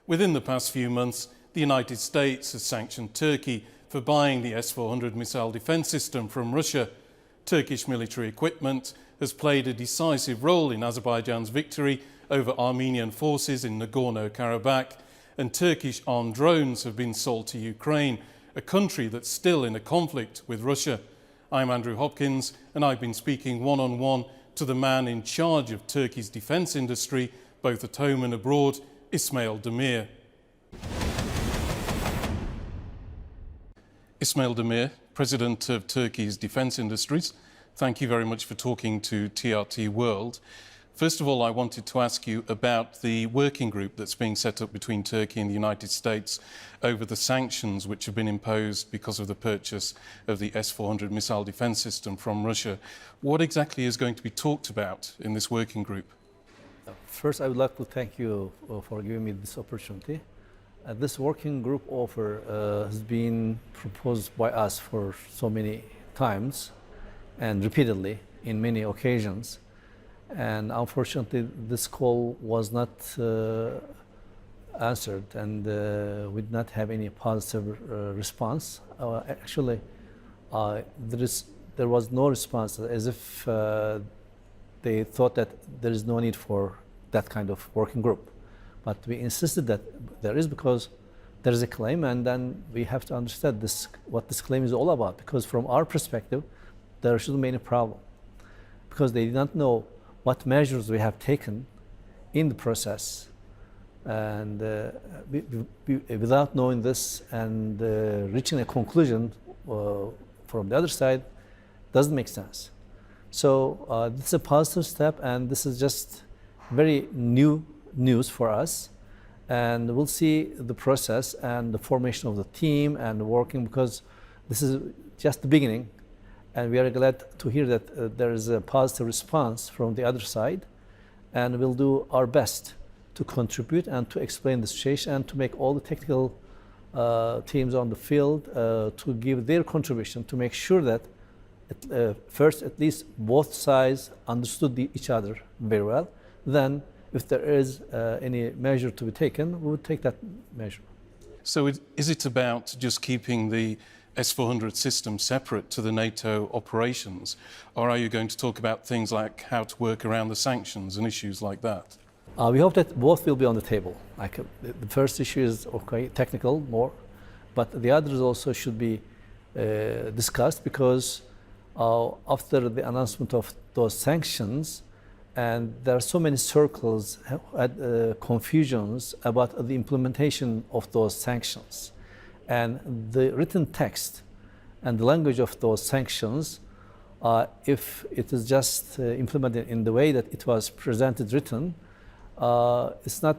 Within the past few months, the United States has sanctioned Turkey for buying the S-400 missile defence system from Russia. Turkish military equipment has played a decisive role in Azerbaijan's victory over Armenian forces in Nagorno-Karabakh, and Turkish armed drones have been sold to Ukraine, a country that's still in a conflict with Russia. I'm Andrew Hopkins, and I've been speaking one-on-one to the man in charge of Turkey's defence industry, both at home and abroad, Ismail Demir. Ismail Demir, President of Turkey's Defence Industries, thank you very much for talking to TRT World. First of all, I wanted to ask you about the working group that's being set up between Turkey and the United States over the sanctions which have been imposed because of the purchase of the S-400 missile defence system from Russia. What exactly is going to be talked about in this working group? First, I would like to thank you for giving me this opportunity. This working group offer has been proposed by us for so many times and repeatedly in many occasions. And unfortunately, this call was not answered, and we did not have any positive response. Actually, there was no response, as if they thought that there is no need for that kind of working group. But we insisted that there is, because there is a claim, and then we have to understand what this claim is all about. Because from our perspective, there shouldn't be any problem, because they did not know what measures we have taken in the process, and without knowing this and reaching a conclusion from the other side doesn't make sense. So this is a positive step, and this is just very new news for us, and we'll see the process and the formation of the team and working, because this is just the beginning. And we are glad to hear that there is a positive response from the other side, and we'll do our best to contribute and to explain the situation and to make all the technical teams on the field to give their contribution to make sure that first, at least both sides understood each other very well. Then, if there is any measure to be taken, we would take that measure. So is it about just keeping the S-400 system separate to the NATO operations, or are you going to talk about things like how to work around the sanctions and issues like that? We hope that both will be on the table. The first issue is technical more, but the others also should be discussed, because after the announcement of those sanctions, and there are so many circles, confusions about the implementation of those sanctions. And the written text and the language of those sanctions, if it is just implemented in the way that it was presented written, it's not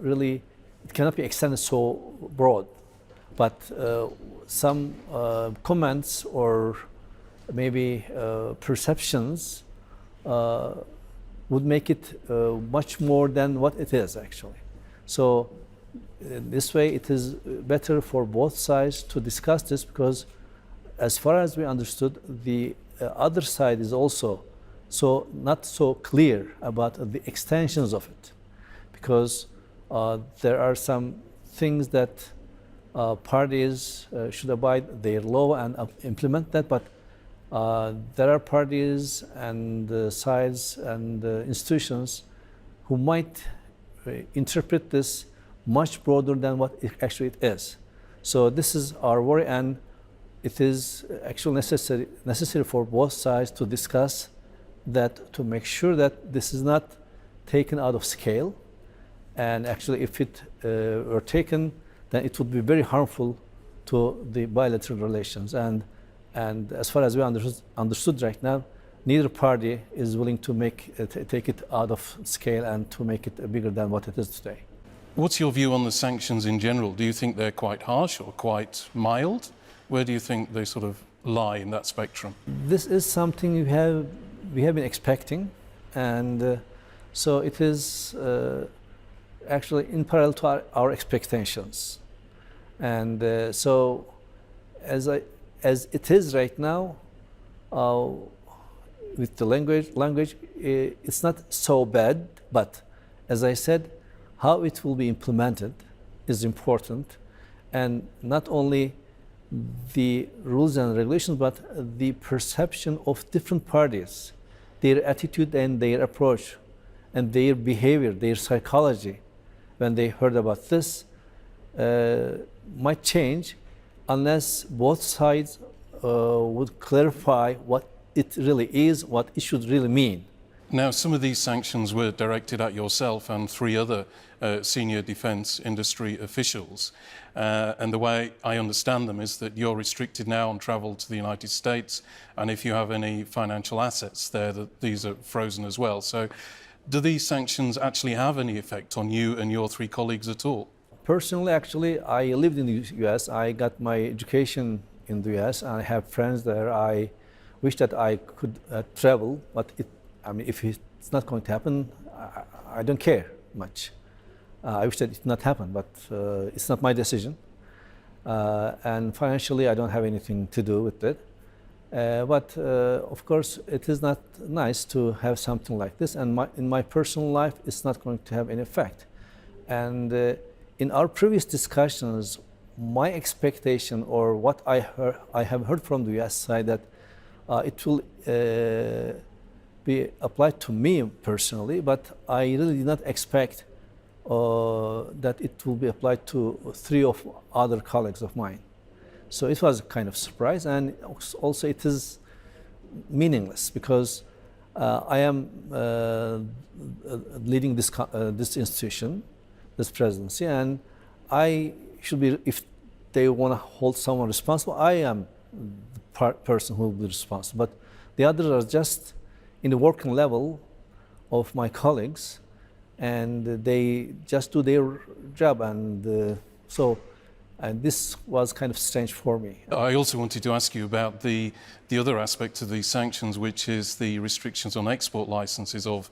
really, it cannot be extended so broad. But some comments or maybe perceptions would make it much more than what it is actually. So this way it is better for both sides to discuss this, because as far as we understood, the other side is also not so clear about the extensions of it, because there are some things that parties should abide their law and implement that, but there are parties and sides and institutions who might interpret this much broader than what it is. So this is our worry, and it is actually necessary for both sides to discuss that, to make sure that this is not taken out of scale. And actually, if it were taken, then it would be very harmful to the bilateral relations. And as far as we understood right now, neither party is willing to take it out of scale and to make it bigger than what it is today. What's your view on the sanctions in general? Do you think they're quite harsh or quite mild? Where do you think they sort of lie in that spectrum? This is something we have been expecting, and so it is actually in parallel to our expectations. And so as it is right now, with the language, it's not so bad, but as I said, how it will be implemented is important, and not only the rules and regulations, but the perception of different parties, their attitude and their approach, and their behavior, their psychology, when they heard about this, might change unless both sides would clarify what it really is, what it should really mean. Now, some of these sanctions were directed at yourself and 3 other senior defence industry officials. And the way I understand them is that you're restricted now on travel to the United States, and if you have any financial assets there, that these are frozen as well. So do these sanctions actually have any effect on you and your 3 colleagues at all? Personally, actually, I lived in the US. I got my education in the US. I have friends there. I wish that I could travel, but if it's not going to happen, I don't care much. I wish that it did not happen, but it's not my decision. And financially, I don't have anything to do with it. But of course, it is not nice to have something like this. And in my personal life, it's not going to have any effect. And in our previous discussions, my expectation, or what I have heard from the US side, that it will be applied to me personally, but I really did not expect that it will be applied to 3 of other colleagues of mine. So it was a kind of surprise, and also it is meaningless because I am leading this institution, this presidency, and I should be, if they want to hold someone responsible, I am the person who will be responsible. But the others are just in the working level of my colleagues, and they just do their job, and and this was kind of strange for me. I also wanted to ask you about the other aspect of these sanctions, which is the restrictions on export licenses of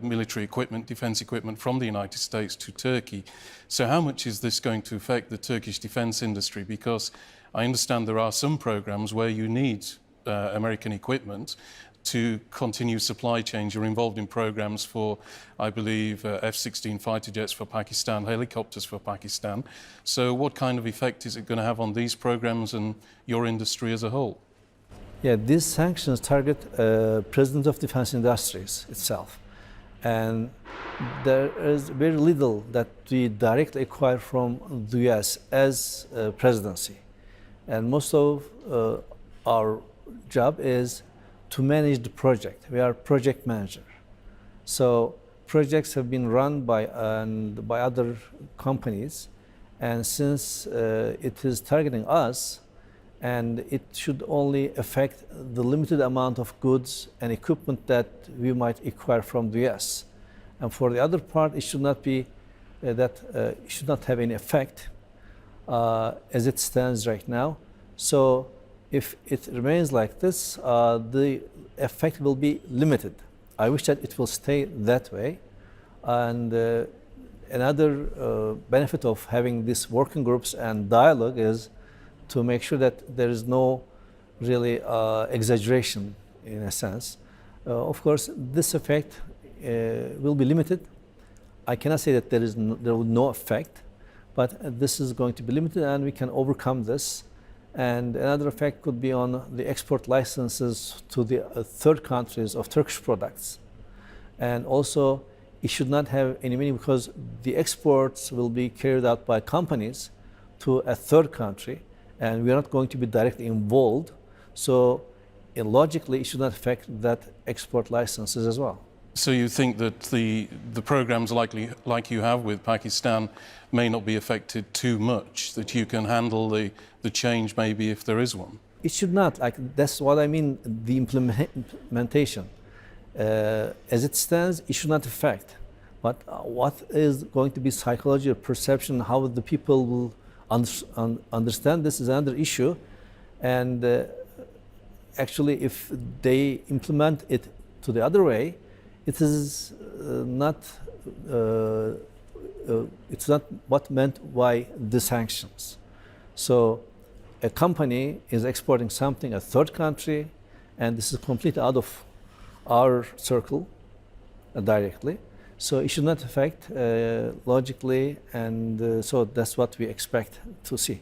military equipment, defence equipment from the United States to Turkey. So how much is this going to affect the Turkish defence industry? Because I understand there are some programs where you need American equipment to continue supply chains. You're involved in programs for, I believe, F-16 fighter jets for Pakistan, helicopters for Pakistan. So what kind of effect is it going to have on these programs and your industry as a whole? Yeah, these sanctions target President of Defense Industries itself. And there is very little that we directly acquire from the US as presidency. And most of our job is to manage the project. We are project manager. So projects have been run by other companies, and since it is targeting us, and it should only affect the limited amount of goods and equipment that we might acquire from the US. And for the other part, it should not be it should not have any effect as it stands right now. So if it remains like this, the effect will be limited. I wish that it will stay that way. And another benefit of having these working groups and dialogue is to make sure that there is no really exaggeration in a sense. Of course, this effect will be limited. I cannot say that there will be no effect, but this is going to be limited, and we can overcome this. And another effect could be on the export licenses to the third countries of Turkish products. And also, it should not have any meaning because the exports will be carried out by companies to a third country, and we are not going to be directly involved. So logically, it should not affect that export licenses as well. So you think that the programs like you have with Pakistan may not be affected too much, that you can handle the change maybe if there is one? It should not. That's what I mean, the implementation. As it stands, it should not affect. But what is going to be psychology or perception, how the people will understand this is another issue. And actually, if they implement it to the other way, it is it's not what meant by the sanctions. So a company is exporting something a third country, and this is completely out of our circle directly. So it should not affect logically, and so that's what we expect to see.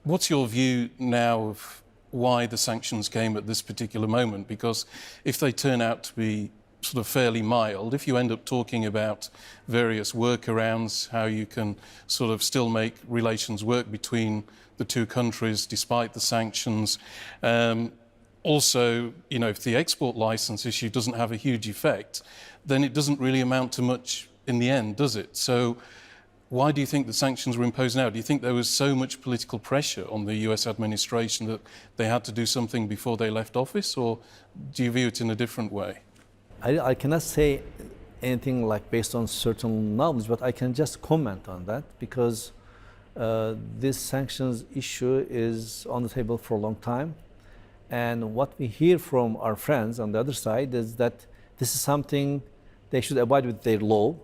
What's your view now of why the sanctions came at this particular moment? Because if they turn out to be sort of fairly mild, if you end up talking about various workarounds, how you can sort of still make relations work between the two countries despite the sanctions, also, you know, if the export license issue doesn't have a huge effect, then it doesn't really amount to much in the end, does it? So why do you think the sanctions were imposed now? Do you think there was so much political pressure on the US administration that they had to do something before they left office, or do you view it in a different way? I cannot say anything like based on certain knowledge, but I can just comment on that because this sanctions issue is on the table for a long time. And what we hear from our friends on the other side is that this is something they should abide with their law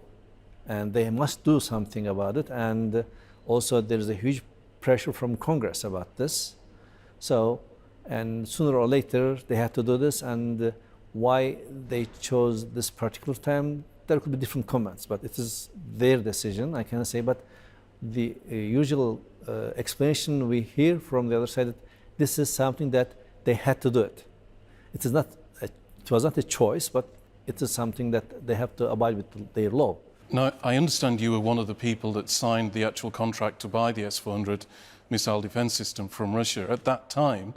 and they must do something about it. And also there is a huge pressure from Congress about this. So, and sooner or later they have to do this, and why they chose this particular time, there could be different comments, but it is their decision, I cannot say. But the usual explanation we hear from the other side that this is something that they had to do it. It was not a choice, but it is something that they have to abide with their law. Now, I understand you were one of the people that signed the actual contract to buy the S-400 missile defense system from Russia. At that time,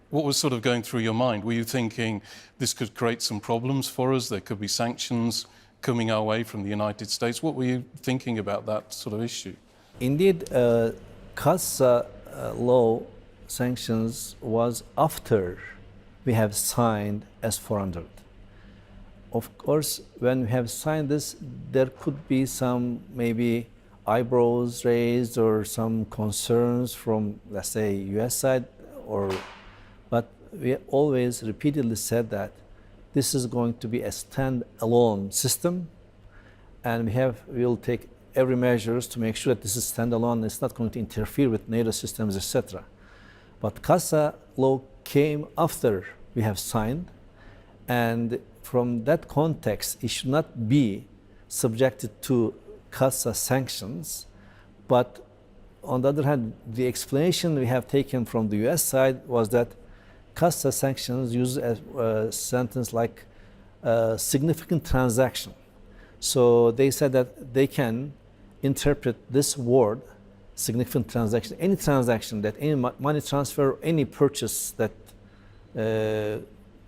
what was sort of going through your mind? Were you thinking this could create some problems for us? There could be sanctions coming our way from the United States. What were you thinking about that sort of issue? Indeed, CASA law sanctions was after we have signed S-400. Of course, when we have signed this, there could be some maybe eyebrows raised or some concerns from, let's say, US side, but we always repeatedly said that this is going to be a stand-alone system, and we will take every measures to make sure that this is stand-alone. It's not going to interfere with NATO systems, etc. But CASA law came after we have signed, and from that context, it should not be subjected to CASA sanctions. But on the other hand, the explanation we have taken from the US side was that CASA sanctions use a sentence like significant transaction. So they said that they can interpret this word, significant transaction, any transaction, that any money transfer, any purchase that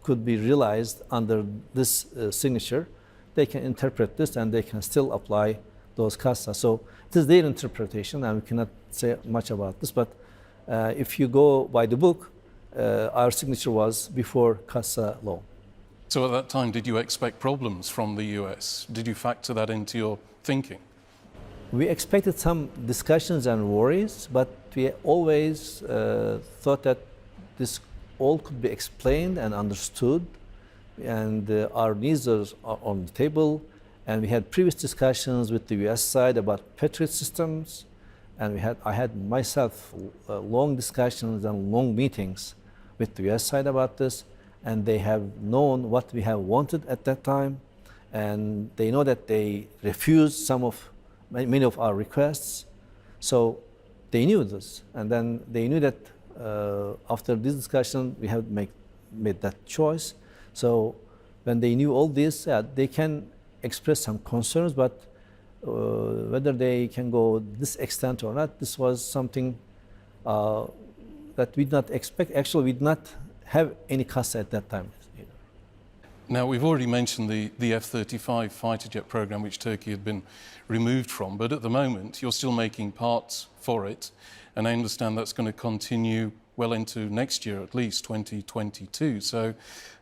could be realized under this signature, they can interpret this and they can still apply those CASA. So it is their interpretation, and we cannot say much about this. But if you go by the book, our signature was before CASA law. So at that time, did you expect problems from the US? Did you factor that into your thinking? We expected some discussions and worries, but we always thought that this all could be explained and understood, and our needs are on the table. And we had previous discussions with the US side about Patriot systems, and I had myself long discussions and long meetings with the US side about this, and they have known what we have wanted at that time, and they know that they refused many of our requests. So they knew this, and then they knew that after this discussion we have made that choice. So when they knew all this, they can express some concerns, but whether they can go this extent or not, this was something that we did not expect. Actually, we did not have any CASA at that time either. Now, we've already mentioned the F-35 fighter jet program, which Turkey had been removed from, but at the moment you're still making parts for it, and I understand that's going to continue well into next year, at least 2022. So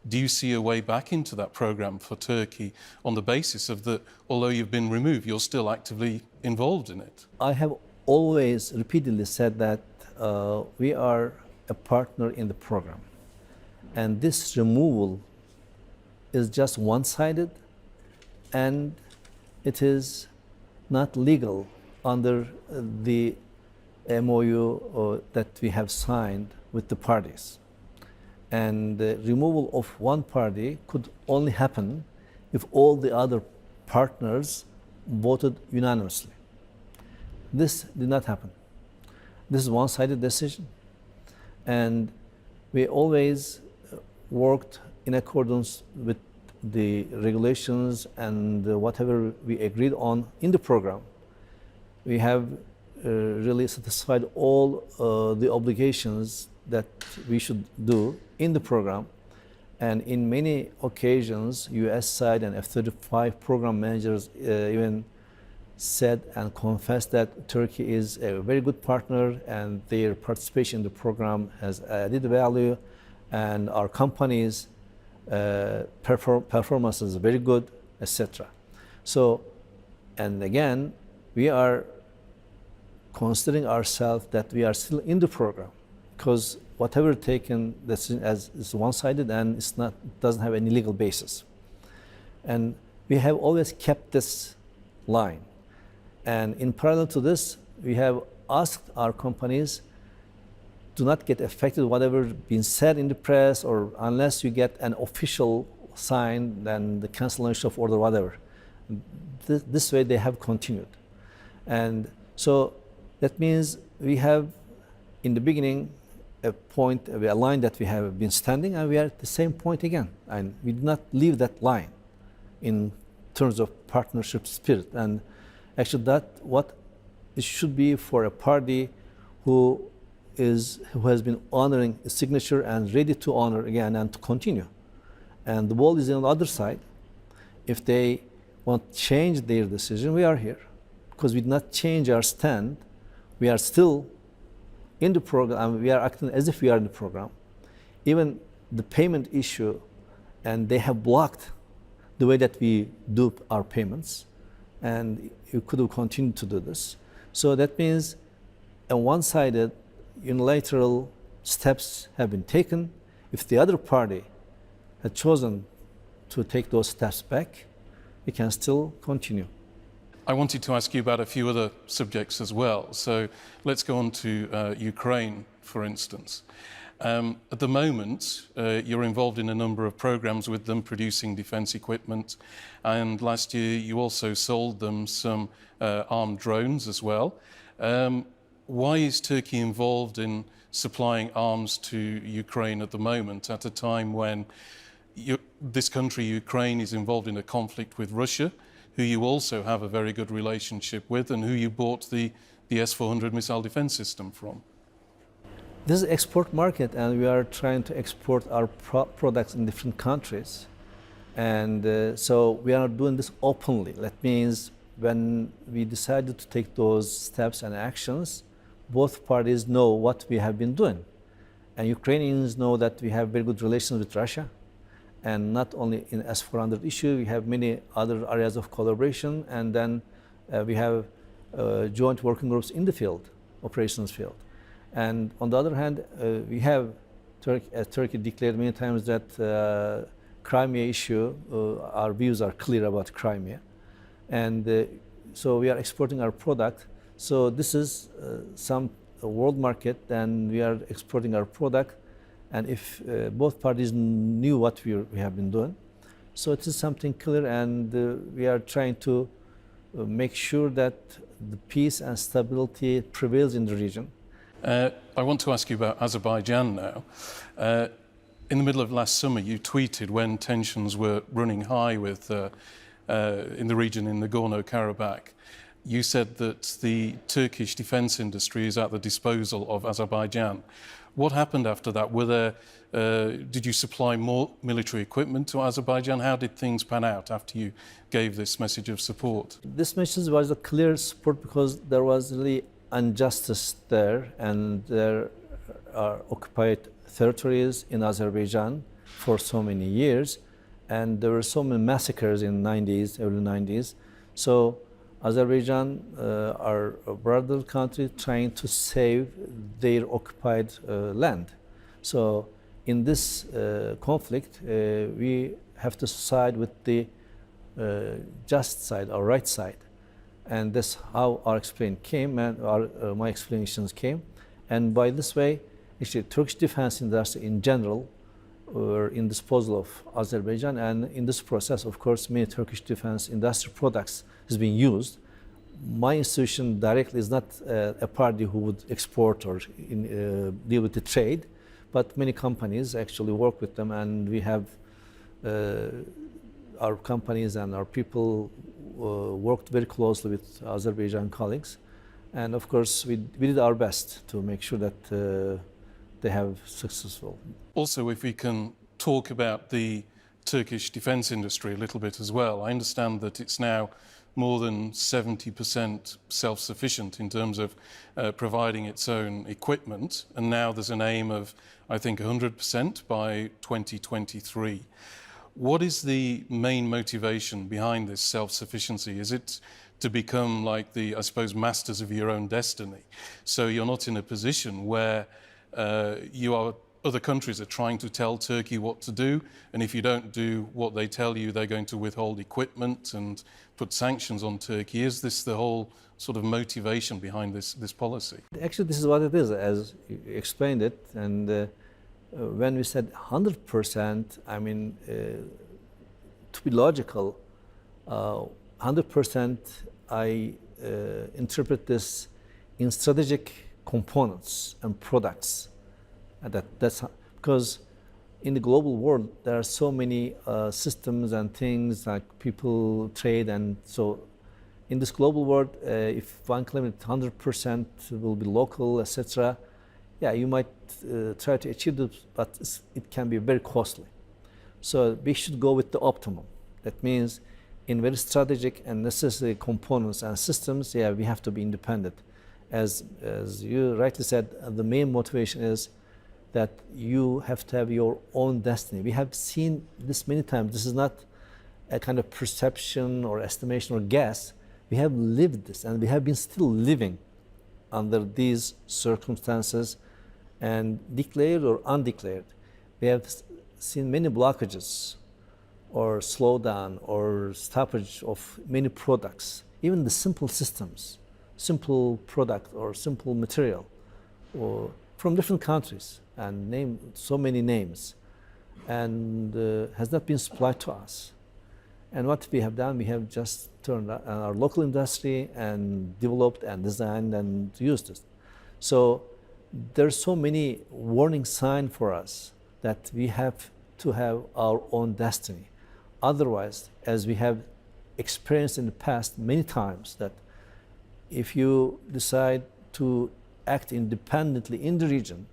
do you see a way back into that program for Turkey on the basis of that, although you've been removed, you're still actively involved in it? I have always repeatedly said that we are a partner in the program, and this removal is just one-sided, and it is not legal under the MOU that we have signed with the parties. And the removal of one party could only happen if all the other partners voted unanimously. This did not happen. This is one-sided decision. And we always worked in accordance with the regulations and whatever we agreed on in the program. We have really satisfied all the obligations that we should do in the program. And in many occasions, US side and F-35 program managers even said and confessed that Turkey is a very good partner and their participation in the program has added value, and our company's performance is very good, etc. So, and again, we are considering ourselves that we are still in the program, because whatever taken decision as is one-sided and it's not, it doesn't have any legal basis. And we have always kept this line. And in parallel to this, we have asked our companies do not get affected whatever been said in the press, or unless you get an official sign, then the cancellation of order, whatever. This way they have continued. And so that means we have, in the beginning, a point, a line that we have been standing, and we are at the same point again. And we did not leave that line in terms of partnership spirit. And actually, that what it should be for a party who has been honoring a signature and ready to honor again and to continue. And the ball is on the other side. If they want to change their decision, we are here, because we did not change our stand. We are still in the program. We are acting as if we are in the program. Even the payment issue, and they have blocked the way that we do our payments, and you could have continued to do this. So that means a one-sided unilateral steps have been taken. If the other party had chosen to take those steps back, we can still continue. I wanted to ask you about a few other subjects as well. So let's go on to Ukraine, for instance. At the moment, you're involved in a number of programs with them, producing defense equipment. And last year, you also sold them some armed drones as well. Why is Turkey involved in supplying arms to Ukraine at the moment, at a time when this country, Ukraine, is involved in a conflict with Russia, who you also have a very good relationship with, and who you bought the S-400 missile defense system from? This is an export market, and we are trying to export our products in different countries. And so we are not doing this openly. That means when we decided to take those steps and actions, both parties know what we have been doing. And Ukrainians know that we have very good relations with Russia. And not only in S-400 issue, we have many other areas of collaboration. And then we have joint working groups in the field, operations field. And on the other hand, we have, Turkey declared many times that Crimea issue, our views are clear about Crimea. And so we are exporting our product. So this is some world market, and we are exporting our product. And if both parties knew what we have been doing, so it is something clear, and we are trying to make sure that the peace and stability prevails in the region. I want to ask you about Azerbaijan now. In the middle of last summer, you tweeted when tensions were running high with in the region in Nagorno-Karabakh. You said that the Turkish defense industry is at the disposal of Azerbaijan. What happened after that? Did you supply more military equipment to Azerbaijan? How did things pan out after you gave this message of support? This message was a clear support, because there was really injustice there, and there are occupied territories in Azerbaijan for so many years, and there were so many massacres in the 90s, early 90s. So Azerbaijan, our brother country, trying to save their occupied land. So in this conflict, we have to side with the just side, or right side. And that's how our explanation came, and my explanations came. And by this way, actually, Turkish defense industry in general were in disposal of Azerbaijan, and in this process, of course, many Turkish defense industry products has been used. My institution directly is not a party who would export or deal with the trade, but many companies actually work with them, and we have our companies and our people worked very closely with Azerbaijan colleagues, and of course we did our best to make sure that they have successful. Also, if we can talk about the Turkish defence industry a little bit as well, I understand that it's now more than 70% self-sufficient in terms of providing its own equipment, and now there's an aim of, I think, 100% by 2023. What is the main motivation behind this self-sufficiency? Is it to become like the, I suppose, masters of your own destiny? So you're not in a position where other countries are trying to tell Turkey what to do, and if you don't do what they tell you, they're going to withhold equipment and put sanctions on Turkey. Is this the whole sort of motivation behind this policy? Actually, this is what it is, as you explained it. And when we said 100%, I mean, to be logical, 100%, I interpret this in strategic components and products. That's because in the global world there are so many systems and things like people trade, and so in this global world, if one claims 100% will be local, etc., yeah, you might try to achieve this, but it can be very costly. So we should go with the optimum. That means in very strategic and necessary components and systems, yeah, we have to be independent. As you rightly said, the main motivation is that you have to have your own destiny. We have seen this many times. This is not a kind of perception or estimation or guess. We have lived this, and we have been still living under these circumstances, and declared or undeclared. We have seen many blockages or slowdown or stoppage of many products, even the simple systems, simple product or simple material, or from different countries, and name so many names, and has not been supplied to us. And what we have done, we have just turned on our local industry and developed and designed and used it. So there's so many warning signs for us that we have to have our own destiny. Otherwise, as we have experienced in the past many times, that if you decide to act independently in the region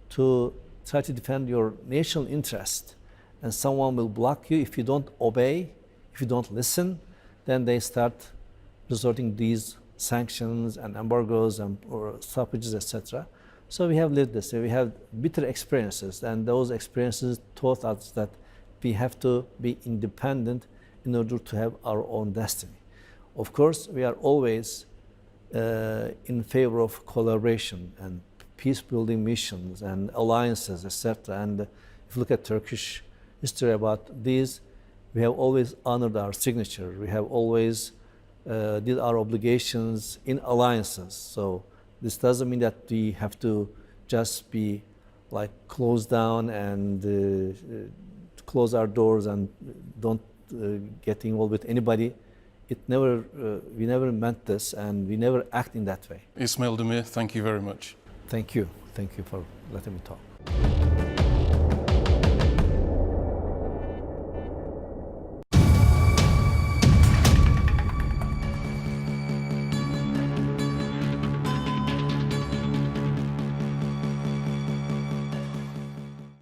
to try to defend your national interest, and someone will block you if you don't obey, if you don't listen, then they start resorting these sanctions and embargoes and or stoppages, etc. So we have lived this. We have bitter experiences, and those experiences taught us that we have to be independent in order to have our own destiny. Of course, we are always in favor of collaboration and peace-building missions and alliances, etc. And if you look at Turkish history about these, we have always honored our signature. We have always did our obligations in alliances. So this doesn't mean that we have to just be like closed down and close our doors and don't get involved with anybody. It never, we never meant this, and we never act in that way. Ismail Demir, thank you very much. Thank you. Thank you for letting me talk.